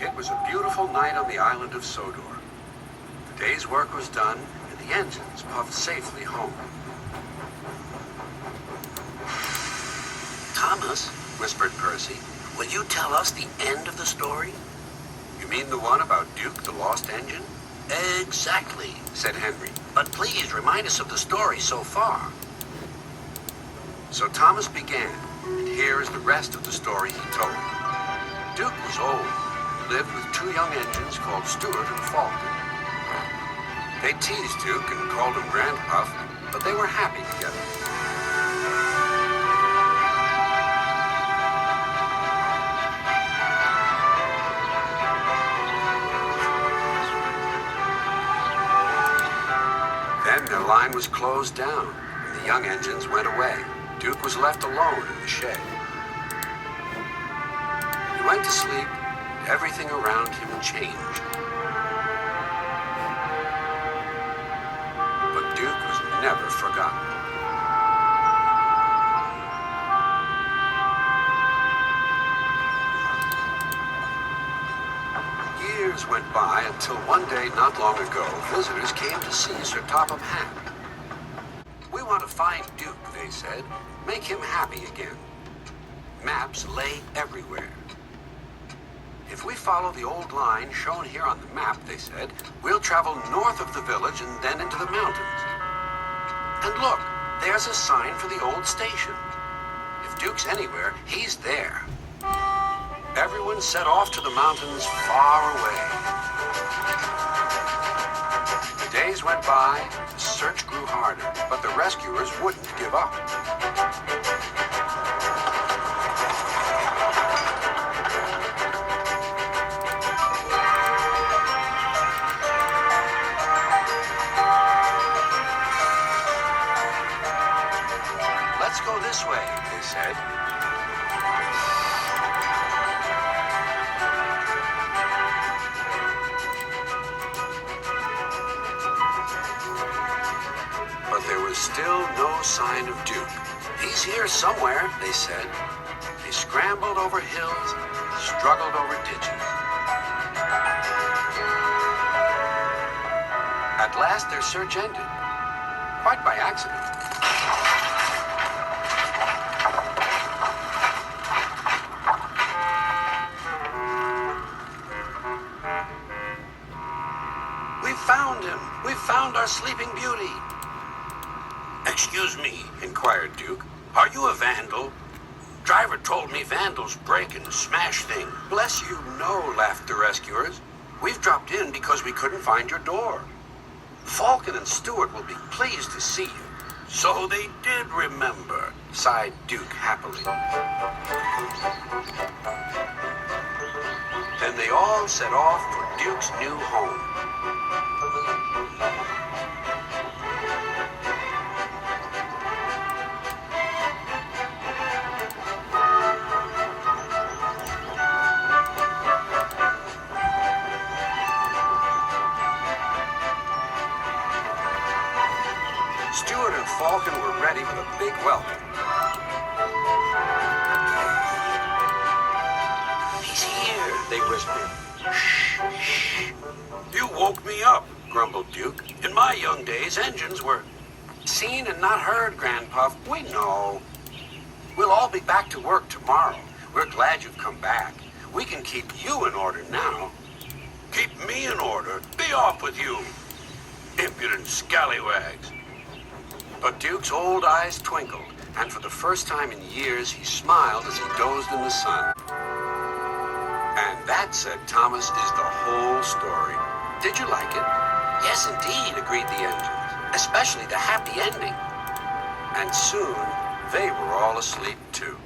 It was a beautiful night on the island of Sodor. The day's work was done, and the engines puffed safely home. Thomas, Whispered Percy. will you tell us the end of the story? You mean the one about Duke, the lost engine? Exactly, Said Henry. but please remind us of the story so far. So Thomas began, and here is the rest of the story he told. Duke was old, and lived with two young engines called Stuart and Falcon. They teased Duke and called him Grandpuff, but they were happy together. Then their line was closed down, and the young engines went away. Duke was left alone in the shed. He went to sleep, and everything around him changed. But Duke was never forgotten. Years went by until one day not long ago, visitors came to see Sir Topham Hatt. We want to find Duke, they said. Make him happy again. Maps lay everywhere. If we follow the old line shown here on the map, they said, we'll travel north of the village and then into the mountains. And look, there's a sign for the old station. If Duke's anywhere, he's there. Everyone set off to the mountains far away. The days went by, the search grew harder, but the rescuers wouldn't give up. Let's go this way, they said. But there was still no sign of Duke. He's here somewhere, they said. They scrambled over hills, struggled over ditches. At last their search ended, quite by accident. We found him! We found our sleeping beauty! Excuse me, Inquired Duke. are you a vandal? Driver told me vandals break and smash things. Bless you, no, laughed the rescuers. We've dropped in because we couldn't find your door. Falcon and Stuart will be pleased to see you. So they did remember. Sighed Duke happily. Then they all set off for Duke's new home. Stuart and Falcon were ready with a big welcome. He's here. They whispered. Shh. You woke me up, grumbled Duke. In my young days, engines were... Seen and not heard, Grandpuff. We know. We'll all be back to work tomorrow. We're glad you've come back. We can keep you in order now. Keep me in order. Be off with you. Impudent scallywags. But Duke's old eyes twinkled, and for the first time in years, he smiled as he dozed in the sun. And that, said Thomas, is the whole story. Did you like it? Yes, indeed, agreed the engines, especially the happy ending. And soon, they were all asleep, too.